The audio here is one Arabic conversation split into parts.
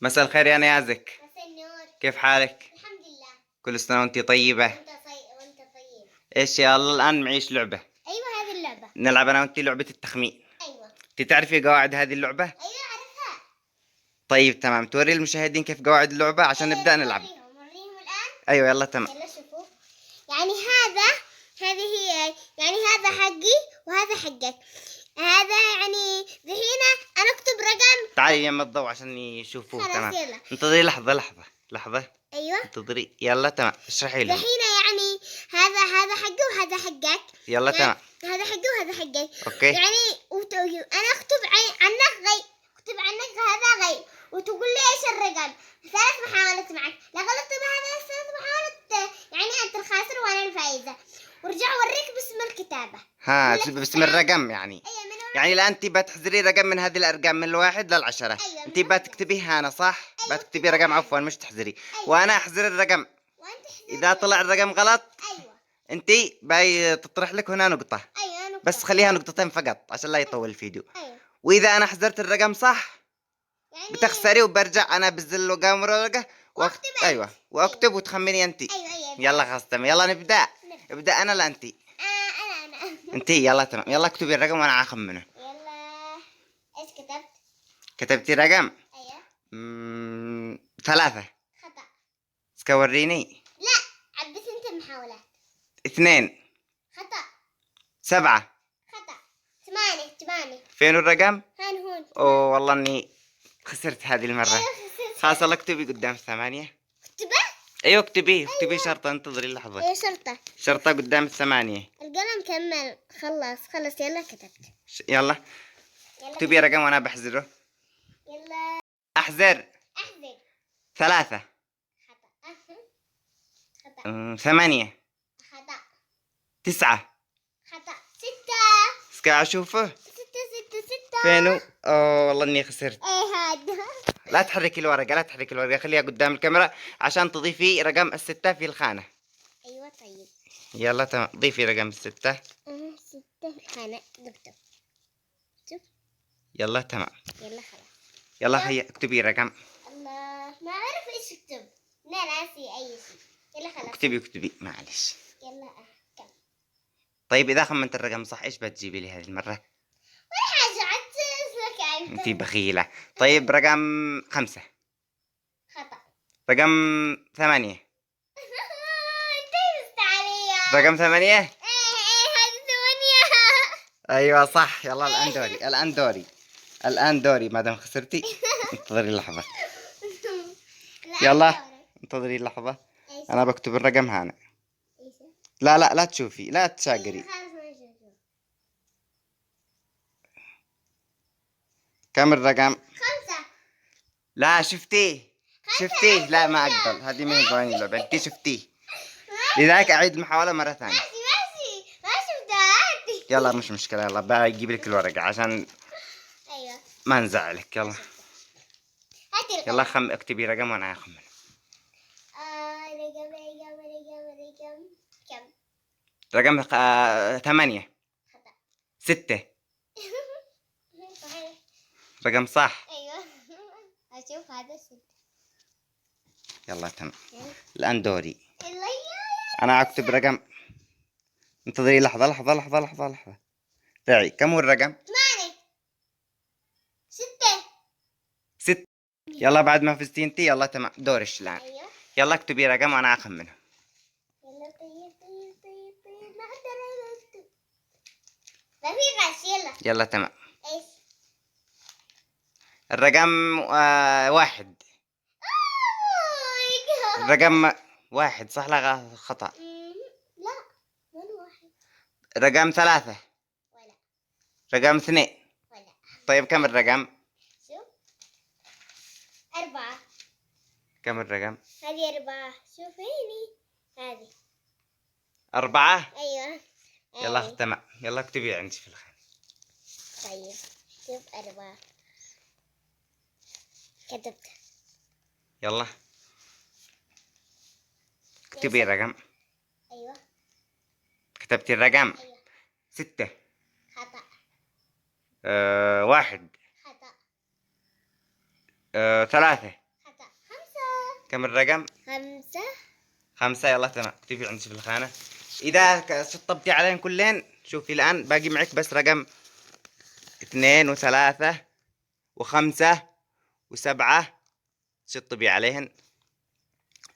مساء الخير يا نيازك. مساء النور. كيف حالك؟ الحمد لله. كل سنة وانتي طيبة. وانت طيب. ايش يا الله، الآن معيش لعبة. ايوه هذه اللعبة. نلعب أنا وانتي لعبة التخمين. ايوه. انتي تعرفي قواعد هذه اللعبة؟ ايوه اعرفها. طيب تمام، توري المشاهدين كيف قواعد اللعبة عشان نبدأ نلعب. وريهم الآن. أيوة يلا تمام. يلا شوفوا. يعني هذه هي، يعني هذا حقي وهذا حقك. هذا يعني دحين انا اكتب رقم. تعالي يم الضوء عشان يشوفوه. خلاص تمام. يلا. انتظري لحظة. ايوه. انتظري يلا تمام، اشرحي لهم. دحين يعني هذا حقي وهذا حقك. يلا تمام. هذا حقي وهذا حقي. اوكي. يعني انا اكتب عنك غي، اكتب عنك هذا غي، وتقول لي ايش الرقم. 3 محاولات معك، لا غلطت بهذا 3 محاولات يعني انت الخاسر وانا الفائزة. وارجع اوريك باسم الكتابة. باسم الرقم يعني. ايوه يعني لا انت بتحذري رقم من هذه الارقام من 1 ل10. أيوة انت بتكتبيها انا صح. أيوة. بتكتبي رقم، عفوا مش تحذري. أيوة. وانا احذر الرقم. وانت اذا طلع الرقم غلط ايوه. انت باي تطرح لك هنا نقطة. ايوه نقطة. بس خليها نقطتين فقط عشان لا يطول الفيديو. ايوه. واذا انا حذرت الرقم صح يعني بتخسري، وبرجع انا بزل وقام ورقة واكتب أنت. ايوه واكتب وتخمني انت. ايوه. يلا خلاص تمام، يلا نبدا. ابدا انا لا انت. انا انت يلا تمام، يلا اكتبي الرقم وانا اخمنه. يلا. ايش كتبت؟ كتبتي رقم؟ ايوه. 3. خطأ. اسكوريني. لا عبس انت المحاولات. 2. خطأ. 7. خطأ. 8. فين الرقم؟ هون. اوه والله اني خسرت هذه المرة. ايوه خسرت. خلاص يلا اكتبي قدام 8. اكتبه؟ ايوه اكتبي شرطة، انتظري لحظة. ايه شرطة؟ شرطة قدام 8. القلم كمل. خلص يلا كتبت. يلا اكتبي رقم وانا بحذره. يلا. احذر. احذر. 3. خطأ. 8. خطأ. 9. خطأ. 6. اسكا اشوفه. 6. فينه؟ اوه والله اني خسرت. ايه هذا. لا تحركي الورقة، خليها قدام الكاميرا عشان تضيفي رقم 6 في الخانة. ايوه طيب. يلا تمام، ضيفي رقم 6. 6 في الخانة. اكتب. شوف. يلا تمام. يلا خلاص. يلا هيا اكتبي رقم. الله ما اعرف ايش اكتب. لا ناسي اي شيء. يلا خلاص. اكتبي معلش. يلا كم. طيب اذا خمنت الرقم صح ايش بتجيبي لي هذه المرة؟ ولا حاجة عاد اسمك انتي بخيلة. طيب رقم 5. خطأ. رقم 8. انت مستعلية. رقم 8. ايه هذه 8. ايوه صح. يلا الان دوري ما دام خسرتي. انتظري لحظة. يلا انتظري لحظة، انا بكتب الرقم هنا. لا تشوفي، لا تشاقري. كم الرقم؟ 5. لا شفتيه. لا ما اقبل، هذه ما هي قوانين اللعبة. انت شفتيه، لذلك اعيد المحاولة مرة ثانية. ماشي ما شفتها. يلا مش مشكلة، يلا بجيب لك الورقة عشان ايوه ما نزعلك. يلا هاتي يلا اكتبي رقم وانا اخمن. رقم رقم 8. خطأ. 6. صحيح. رقم صح. ايوه. اشوف هذا 6. يلا تمام، الآن دوري. يلا أنا أكتب رقم. انتظري لحظة. دعي، كم هو الرقم؟ 8. 6. يلا بعد ما فزتي انتي. يلا تمام، دورش الآن. ايوه. يلا اكتبي رقم وأنا أخمنه. يلا طيب ما اقدر اكتب. ما في غش. يلا تمام. ايش؟ الرقم 1. الرقم 1 صح لا خطأ؟ لا من 1. رقم 3. ولا. رقم 2. ولا. طيب كم الرقم؟ شوف. 4. كم الرقم؟ هذه 4. شوفيني هذه 4. ايوه. يلا تمام، يلا اكتبي عندي في الخانة. طيب شوف 4 كتبت. يلا اكتبي الرقم. ايوه. كتبتي الرقم؟ ايوه. 6. خطأ. 1. خطأ. 3. كم الرقم؟ 5. 5. يلا تمام، اكتبي عندك في الخانة. إذا شطبتي عليهم كلين، شوفي الآن باقي معك بس رقم 2 و3 و5 و7، شطبي عليهن،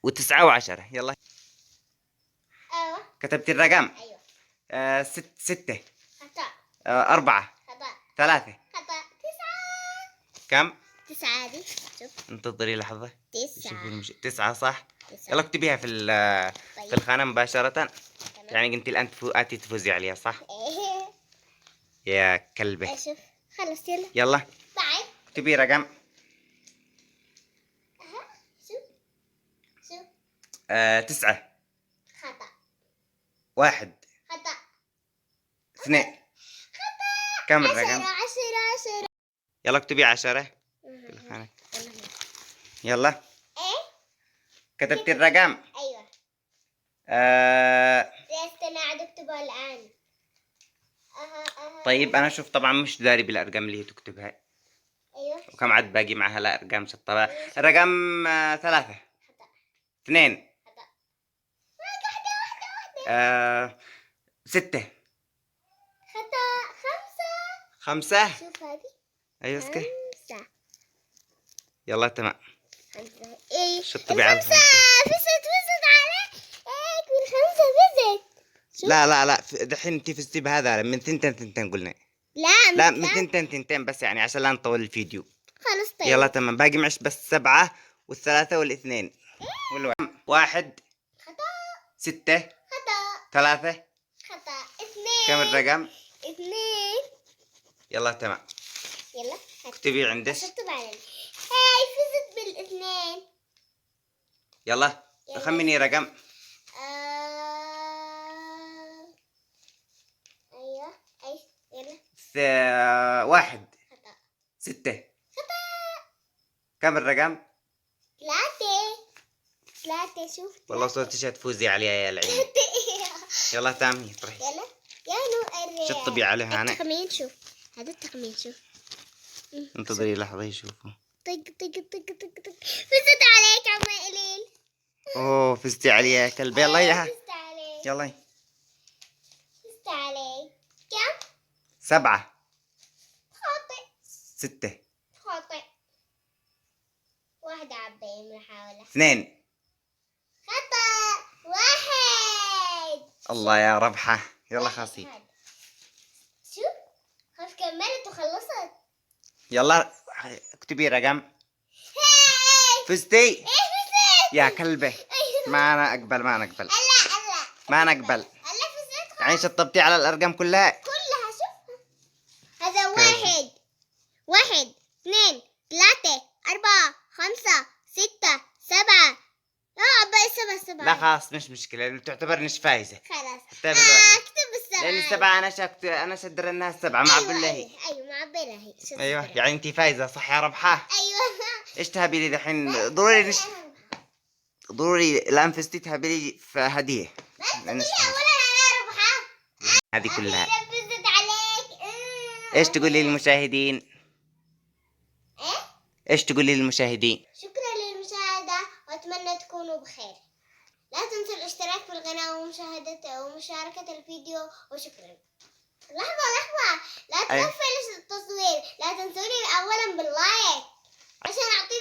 و9 و10. يلا ايوه. كتبتي الرقم؟ ايوه. 6. خطأ. 4. خطأ. 3. خطأ. 9. كم؟ 9 هذه. شوف. انتظري لحظة. 9. 9 صح؟ 9. يلا اكتبيها في في الخانة مباشرة. تمام. يعني قلتي الآن آتي تفوزي عليها صح؟ ايه. يا كلبة. اشوف. خلص يلا. يلا بعد. اكتبي رقم. اها. شوف. شوف. 9. خطأ. 1. خطأ. 2. خطأ. كم 10. الرقم؟ 10. يلا اكتبي 10 في الخانة. يلا ايه. كتبتي الرقم؟ ايوه. آه استنى قاعد اكتبها الان. طيب أنا شوف طبعا مش داري بالأرقام اللي هي تكتبها، ايوه. وكم عاد باقي معها لا أرقام شطبها. الرقم 3. خطأ. 2. خطأ. واحدة. 6. خطأ. 5. 5. شوف هذه. أيوة اسكي. 5. يلا تمام. 5. ايه. شطبي على 5. فزت عليك. ايه بالخمسة فزت. شوف. لا دحين انت فزتي بهذا من 2 قلنا. لا لا مش من 2 بس يعني عشان لا نطول الفيديو. خلاص طيب. يلا تمام، باقي معش بس 7 و3 وال2 والواحد. 1. خطأ. 6. خطأ. 3. خطأ. كم 2. الرقم؟ 2. يلا تمام، يلا. اكتبي عندك. اكتب على هاي فزت بالاثنين. يلا خمني رقم. ايوه. ايش. يلا. 1. خطأ. 6. خطأ. كم الرقم؟ 3. شوف. والله صوتك هتفوزي عليها يا العين. يلا تامي طرحي. يلا. يا نور. شطبي عليها انا. التخمين شوف. هذا التخمين شوف. انتظري لحظة يشوفوا. طق طق طق طق طق. فزت عليك عم قليل. اوه فزتي عليها يا كلب. يلا يا فزت عليك. يلا. فزت عليك. كم؟ 7. خاطئ. 6. خاطئ. واحدة عباية من محاولة. 2. خطأ. 1. الله يا ربحة. يلا خاصي. شوف. خلاص كملت وخلصت. يلا اكتبي رقم. هاي. فزتي ايه فزت. يا كلبة. أيوة. ما نقبل. هلا. ما نقبل. هلا فزت. يعني شطبتي على الأرقام كلها. كلها شوف. هذا 1. 1 2 3 4 5 6 7. باقي 7. لا خلاص مش مشكلة، تعتبرنيش فايزة. خلاص. حتى بالواحد. اكتب 7. لأن 7 أنا شدر الناس 7 مع بالله. ايوه معبرة هي. أيوه يعني أنت فايزة صح يا ربحة. ايوه. إيش تهبي لي دحين؟ ضروري الآن فزتي تهبي لي في هدية. اولا انا ربحة. هذه كلها. فزت عليك. إيش تقولي للمشاهدين؟ ايه. إيش تقولي للمشاهدين؟ شكرا للمشاهدة وأتمنى تكونوا بخير. لا تنسوا الاشتراك في القناة ومشاركة الفيديو وشكرا. لحظة. لا أيوة. تغفل التصوير. لا تنسوني أولا باللايك عشان أعطي